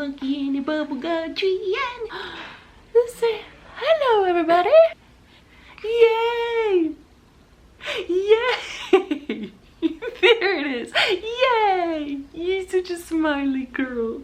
monkey in a bubblegum tree and let's say hello everybody. Yay! Yay! There it is. Yay! You're such a smiley girl.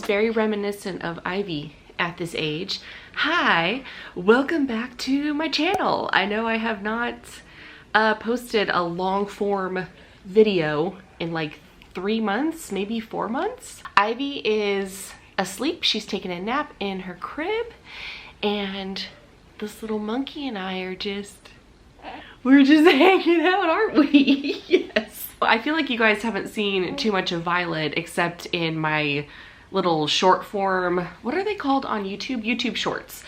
Very reminiscent of Ivy at this age. Hi, welcome back to my channel. I know I have not posted a long form video in like 3 months, maybe 4 months. Ivy is asleep. She's taking a nap in her crib, and this little monkey and I are we're just hanging out, aren't we? Yes. I feel like you guys haven't seen too much of Violet except in my little short form, what are they called on YouTube? YouTube Shorts,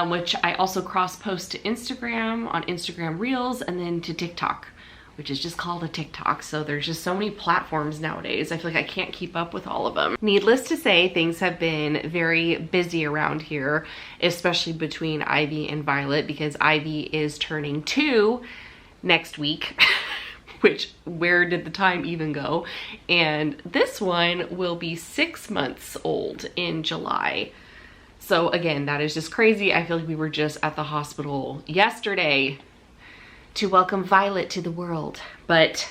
which I also cross post to Instagram on Instagram Reels, and then to TikTok, which is just called a TikTok. So there's just so many platforms nowadays. I feel like I can't keep up with all of them. Needless to say, things have been very busy around here, especially between Ivy and Violet, because Ivy is turning 2 next week. Which, where did the time even go? And this one will be 6 months old in July. So again, that is just crazy. I feel like we were just at the hospital yesterday to welcome Violet to the world. But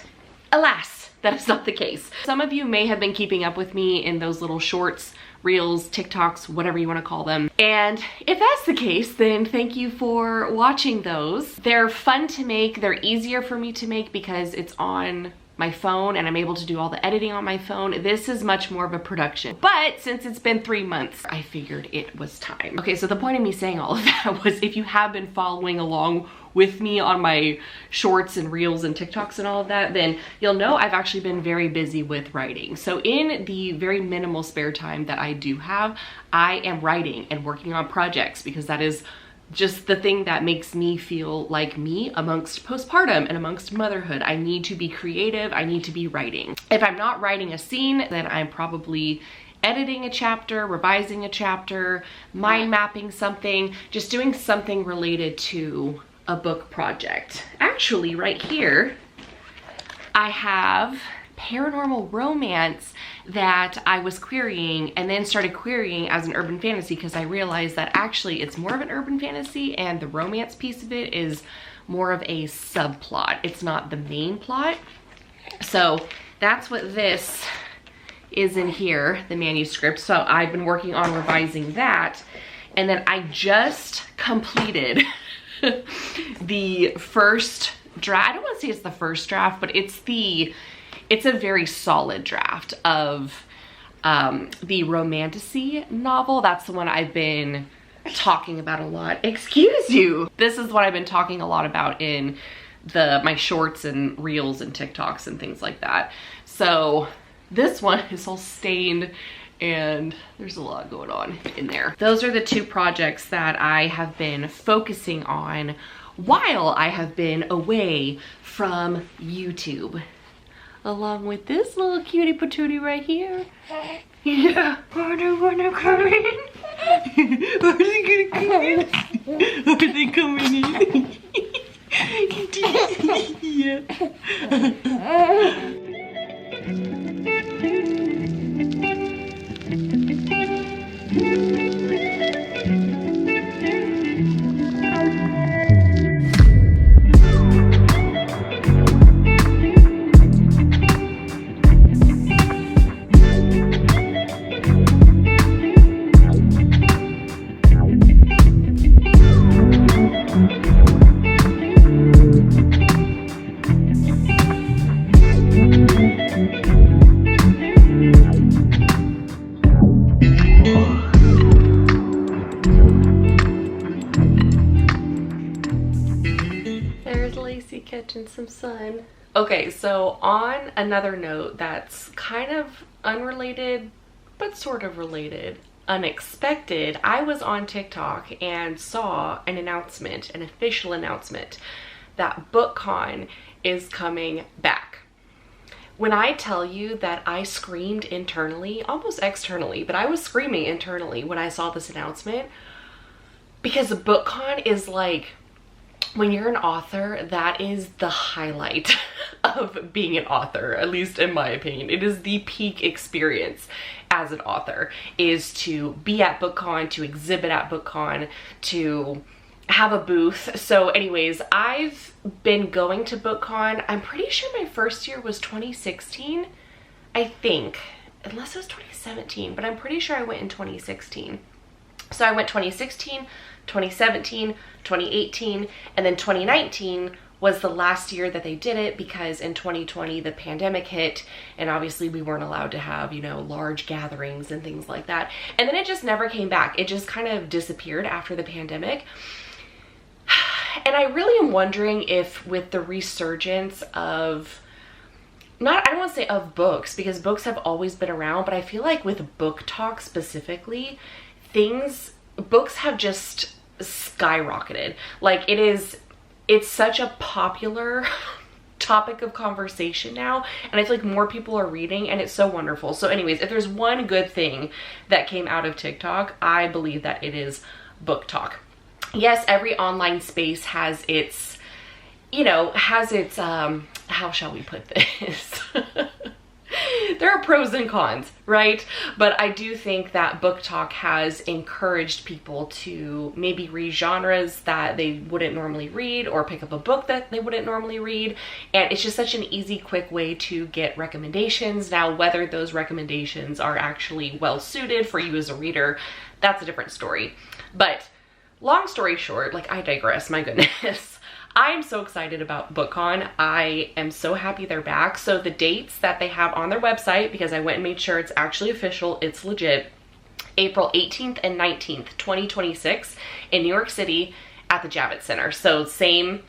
alas, that is not the case. Some of you may have been keeping up with me in those little shorts, Reels, TikToks, whatever you want to call them. And if that's the case, then thank you for watching those. They're fun to make. They're easier for me to make because it's on my phone and I'm able to do all the editing on my phone. This is much more of a production. But since it's been 3 months, I figured it was time. Okay, so the point of me saying all of that was, if you have been following along with me on my shorts and reels and TikToks and all of that, then you'll know I've actually been very busy with writing. So in the very minimal spare time that I do have, I am writing and working on projects, because that is just the thing that makes me feel like me amongst postpartum and amongst motherhood. I need to be creative. I need to be writing. If I'm not writing a scene, then I'm probably editing a chapter, revising a chapter, mind mapping something, just doing something related to a book project. Actually, right here, I have paranormal romance that I was querying and then started querying as an urban fantasy, because I realized that actually it's more of an urban fantasy and the romance piece of it is more of a subplot. It's not the main plot. So that's what this is in here, the manuscript. So I've been working on revising that, and then I just completed the first draft. I don't want to say it's the first draft, but it's a very solid draft of the romantasy novel. That's the one I've been talking about a lot. Excuse you. This is what I've been talking a lot about in my shorts and reels and TikToks and things like that. So this one is all stained and there's a lot going on in there. Those are the 2 projects that I have been focusing on while I have been away from YouTube. Along with this little cutie patootie right here. Yeah, are they gonna come in? Are they gonna come in? Are they coming in? Yeah. so on another note that's kind of unrelated, but sort of related, unexpected, I was on TikTok and saw an announcement, an official announcement, that BOOKCON is coming back. When I tell you that I screamed internally, almost externally, but I was screaming internally when I saw this announcement, because BOOKCON is like, when you're an author, that is the highlight of being an author, at least in my opinion. It is the peak experience as an author, is to be at BOOKCON, to exhibit at BOOKCON, to have a booth. So anyways, I've been going to BOOKCON. I'm pretty sure my first year was 2016, I think, unless it was 2017, but I'm pretty sure I went in 2016. So I went 2016, 2017, 2018, and then 2019 was the last year that they did it, because in 2020 the pandemic hit and obviously we weren't allowed to have, you know, large gatherings and things like that. And then it just never came back. It just kind of disappeared after the pandemic. And I really am wondering if with the resurgence of, I don't want to say of books, because books have always been around, but I feel like with book talk specifically, books have just skyrocketed. Like it's such a popular topic of conversation now, and I feel like more people are reading, and it's so wonderful. So anyways, if there's one good thing that came out of TikTok, I believe that it is book talk. Yes, every online space has its, you know, how shall we put this? There are pros and cons, right? But I do think that book talk has encouraged people to maybe read genres that they wouldn't normally read, or pick up a book that they wouldn't normally read. And it's just such an easy, quick way to get recommendations. Now, whether those recommendations are actually well suited for you as a reader, that's a different story. But long story short, like, I digress, my goodness. I am so excited about BOOKCON. I am so happy they're back. So the dates that they have on their website, because I went and made sure it's actually official, it's legit, April 18th and 19th, 2026 in New York City at the Javits Center. So same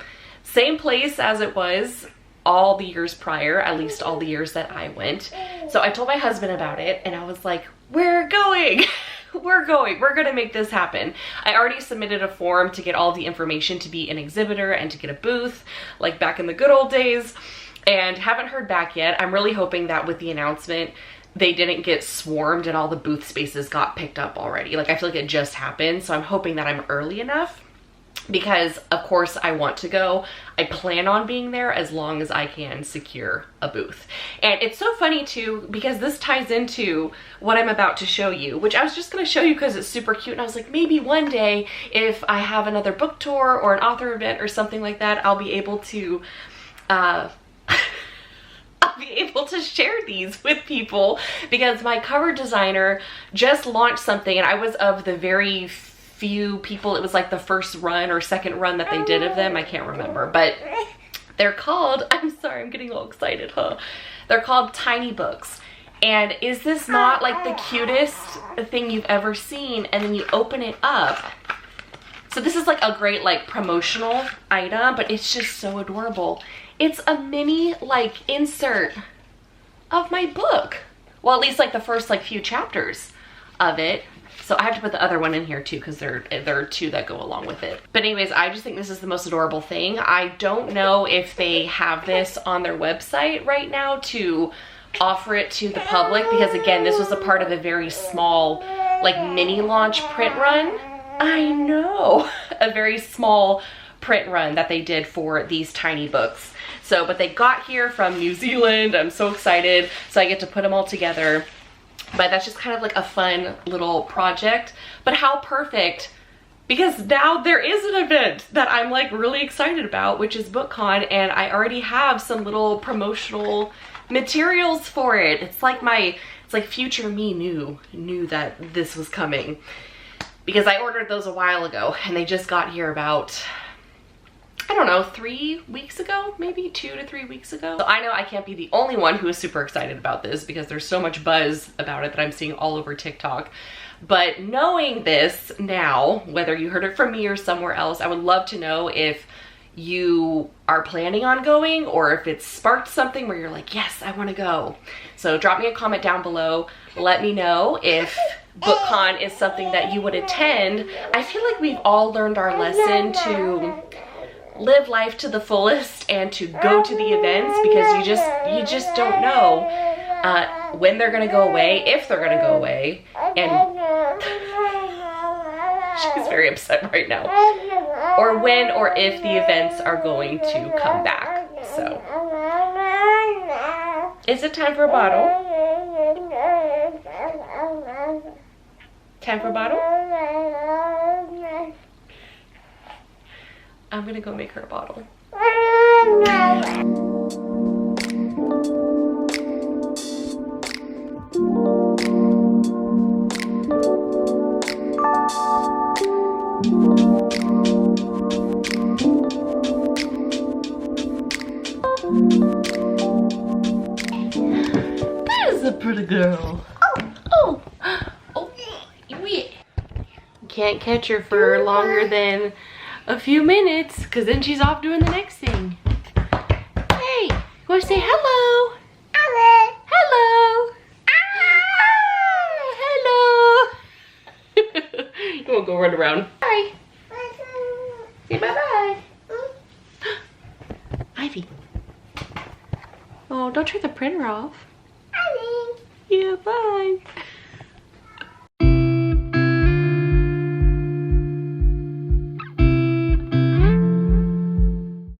place as it was all the years prior, at least all the years that I went. So I told my husband about it, and I was like, we're going. We're gonna make this happen. I already submitted a form to get all the information to be an exhibitor and to get a booth, like back in the good old days, and haven't heard back yet. I'm really hoping that with the announcement, they didn't get swarmed and all the booth spaces got picked up already. Like, I feel like it just happened, so I'm hoping that I'm early enough, because of course I want to go. I plan on being there as long as I can secure a booth. And it's so funny too, because this ties into what I'm about to show you, which I was just going to show you because it's super cute, and I was like, maybe one day if I have another book tour or an author event or something like that, I'll be able to I'll be able to share these with people, because my cover designer just launched something, and I was of the very few people, it was like the first run or second run that they did of them, I can't remember, but they're called, I'm sorry, I'm getting all excited, they're called tiny books. And is this not like the cutest thing you've ever seen? And then you open it up, so this is like a great like promotional item, but it's just so adorable. It's a mini like insert of my book, well, at least like the first like few chapters of it. So I have to put the other one in here too, because there are two that go along with it. But anyways, I just think this is the most adorable thing. I don't know if they have this on their website right now to offer it to the public, because again, this was a part of a very small, like mini launch print run. I know, a very small print run that they did for these tiny books. So, but they got here from New Zealand. I'm so excited. So I get to put them all together. But that's just kind of like a fun little project. But how perfect, because now there is an event that I'm like really excited about, which is BOOKCON, and I already have some little promotional materials for it. It's like it's like future me knew that this was coming, because I ordered those a while ago and they just got here about, I don't know, 3 weeks ago, maybe 2 to 3 weeks ago. So I know I can't be the only one who is super excited about this, because there's so much buzz about it that I'm seeing all over TikTok. But knowing this now, whether you heard it from me or somewhere else, I would love to know if you are planning on going, or if it's sparked something where you're like, yes, I want to go. So drop me a comment down below. Let me know if BOOKCON is something that you would attend. I feel like we've all learned our lesson to live life to the fullest and to go to the events, because you just don't know when they're gonna go away, if they're gonna go away. And she's very upset right now. Or when or if the events are going to come back. So, is it time for a bottle? Time for a bottle? I'm gonna go make her a bottle. There's a pretty girl. Oh, yeah. Can't catch her for longer than a few minutes, because then she's off doing the next thing. Hey, you want to say hello? Hello. Hello. Hello. You won't go run around. Bye. Say bye-bye. Ivy. Oh, don't turn the printer off. Yeah, bye.